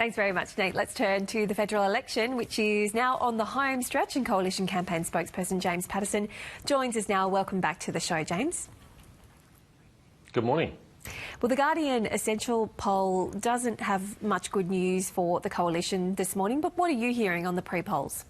Thanks very much, Nate. Let's turn to the federal election, which is now on the home stretch, and Coalition campaign spokesperson James Patterson joins us now. Welcome back to the show, James. Good morning. Well, the Guardian Essential poll doesn't have much good news for the Coalition this morning, but what are you hearing on the pre-polls?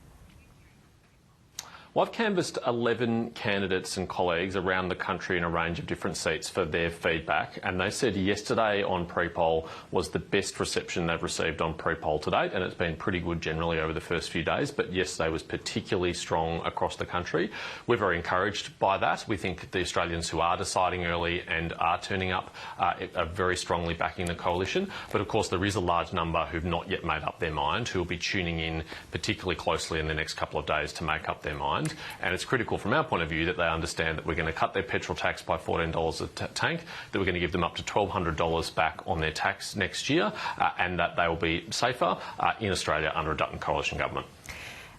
Well, I've canvassed 11 candidates and colleagues around the country in a range of different seats for their feedback, and they said yesterday on pre-poll was the best reception they've received on pre-poll to date, and it's been pretty good generally over the first few days, but yesterday was particularly strong across the country. We're very encouraged by that. We think the Australians who are deciding early and are turning up are very strongly backing the Coalition, but of course there is a large number who've not yet made up their mind, who will be tuning in particularly closely in the next couple of days to make up their mind. And it's critical from our point of view that they understand that we're going to cut their petrol tax by $14 a tank, that we're going to give them up to $1,200 back on their tax next year, and that they will be safer in Australia under a Dutton Coalition government.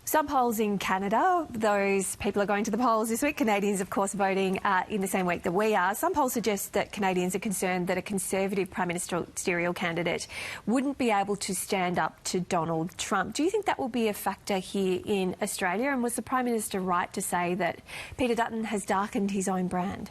Some polls in Canada, those people are going to the polls this week. Canadians, of course, voting in the same week that we are. Some polls suggest that Canadians are concerned that a Conservative Prime Ministerial candidate wouldn't be able to stand up to Donald Trump. Do you think that will be a factor here in Australia? And was the Prime Minister right to say that Peter Dutton has darkened his own brand?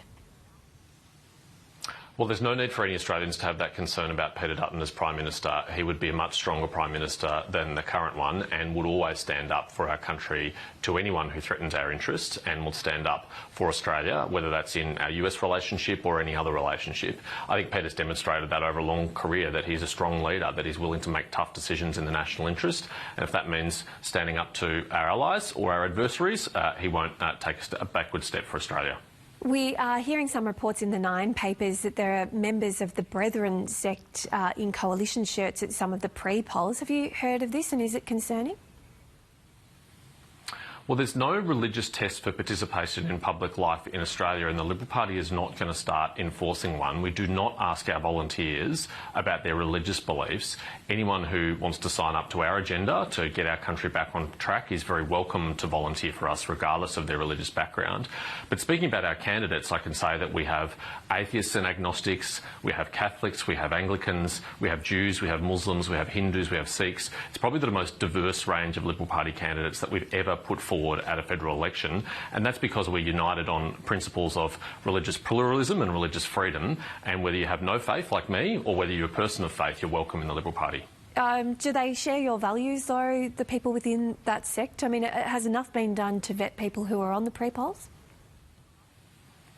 Well, there's no need for any Australians to have that concern about Peter Dutton as Prime Minister. He would be a much stronger Prime Minister than the current one and would always stand up for our country to anyone who threatens our interests, and will stand up for Australia, whether that's in our US relationship or any other relationship. I think Peter's demonstrated that over a long career, that he's a strong leader, that he's willing to make tough decisions in the national interest. And if that means standing up to our allies or our adversaries, he won't take a backward step for Australia. We are hearing some reports in the Nine papers that there are members of the Brethren sect in Coalition shirts at some of the pre-polls. Have you heard of this, and is it concerning? Well, there's no religious test for participation in public life in Australia, and the Liberal Party is not going to start enforcing one. We do not ask our volunteers about their religious beliefs. Anyone who wants to sign up to our agenda to get our country back on track is very welcome to volunteer for us, regardless of their religious background. But speaking about our candidates, I can say that we have atheists and agnostics, we have Catholics, we have Anglicans, we have Jews, we have Muslims, we have Hindus, we have Sikhs. It's probably the most diverse range of Liberal Party candidates that we've ever put forward at a federal election, and that's because we're united on principles of religious pluralism and religious freedom, and whether you have no faith like me or whether you're a person of faith, you're welcome in the Liberal Party. Do they share your values, though, the people within that sect? I mean, has enough been done to vet people who are on the pre-polls?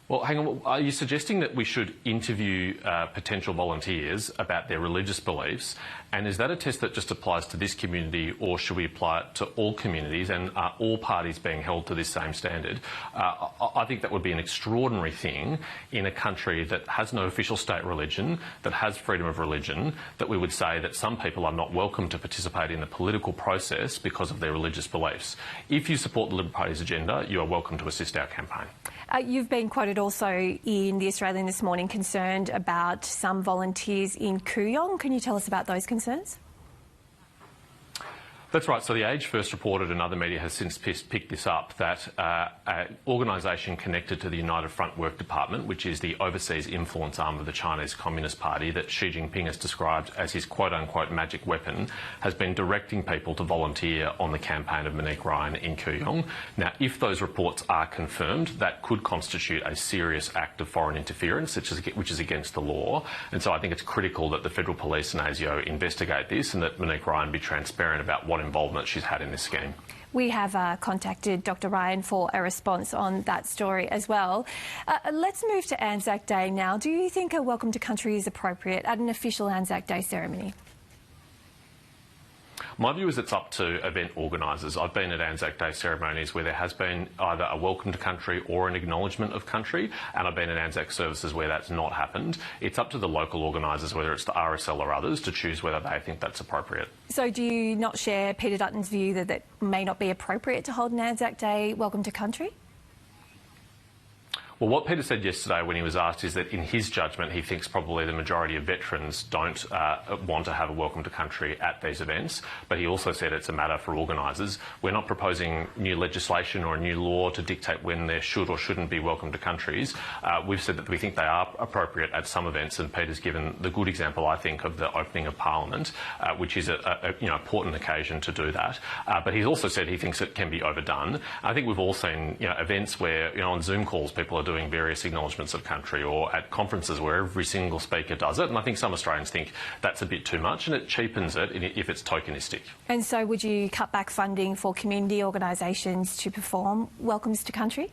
Well, hang on. Are you suggesting that we should interview potential volunteers about their religious beliefs? And is that a test that just applies to this community, or should we apply it to all communities? And are all parties being held to this same standard? I think that would be an extraordinary thing in a country that has no official state religion, that has freedom of religion, that we would say that some people are not welcome to participate in the political process because of their religious beliefs. If you support the Liberal Party's agenda, you are welcome to assist our campaign. You've been quoted also in The Australian this morning concerned about some volunteers in Kooyong. Can you tell us about those concerns? That's right. So The Age first reported, and other media has since picked this up, that an organisation connected to the United Front Work Department, which is the overseas influence arm of the Chinese Communist Party that Xi Jinping has described as his quote-unquote magic weapon, has been directing people to volunteer on the campaign of Monique Ryan in Kooyong. Now, if those reports are confirmed, that could constitute a serious act of foreign interference, which is against the law. And so I think it's critical that the Federal Police and ASIO investigate this, and that Monique Ryan be transparent about what involvement she's had in this scheme. We have contacted Dr Ryan for a response on that story as well. Let's move to Anzac Day now. Do you think a welcome to country is appropriate at an official Anzac Day ceremony? My view is it's up to event organisers. I've been at Anzac Day ceremonies where there has been either a welcome to country or an acknowledgement of country, and I've been at Anzac services where that's not happened. It's up to the local organisers, whether it's the RSL or others, to choose whether they think that's appropriate. So do you not share Peter Dutton's view that it may not be appropriate to hold an Anzac Day welcome to country? Well, what Peter said yesterday when he was asked is that in his judgment, he thinks probably the majority of veterans don't want to have a welcome to country at these events. But he also said it's a matter for organisers. We're not proposing new legislation or a new law to dictate when there should or shouldn't be welcome to countries. We've said that we think they are appropriate at some events, and Peter's given the good example, I think, of the opening of Parliament, which is a important occasion to do that. But he's also said he thinks it can be overdone. I think we've all seen events where on Zoom calls people are doing various acknowledgements of country, or at conferences where every single speaker does it, and I think some Australians think that's a bit too much and it cheapens it if it's tokenistic. And so would you cut back funding for community organisations to perform welcomes to country?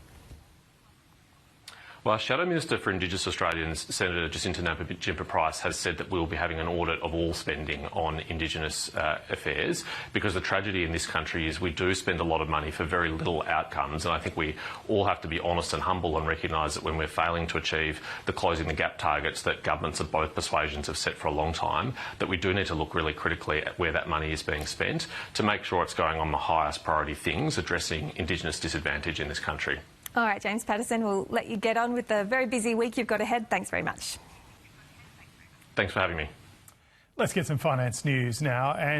Well, Shadow Minister for Indigenous Australians, Senator Jacinta Nampijinpa-Price, has said that we'll be having an audit of all spending on Indigenous affairs, because the tragedy in this country is we do spend a lot of money for very little outcomes, and I think we all have to be honest and humble and recognise that when we're failing to achieve the closing the gap targets that governments of both persuasions have set for a long time, that we do need to look really critically at where that money is being spent to make sure it's going on the highest priority things, addressing Indigenous disadvantage in this country. All right, James Patterson, we'll let you get on with the very busy week you've got ahead. Thanks very much. Thanks for having me. Let's get some finance news now. And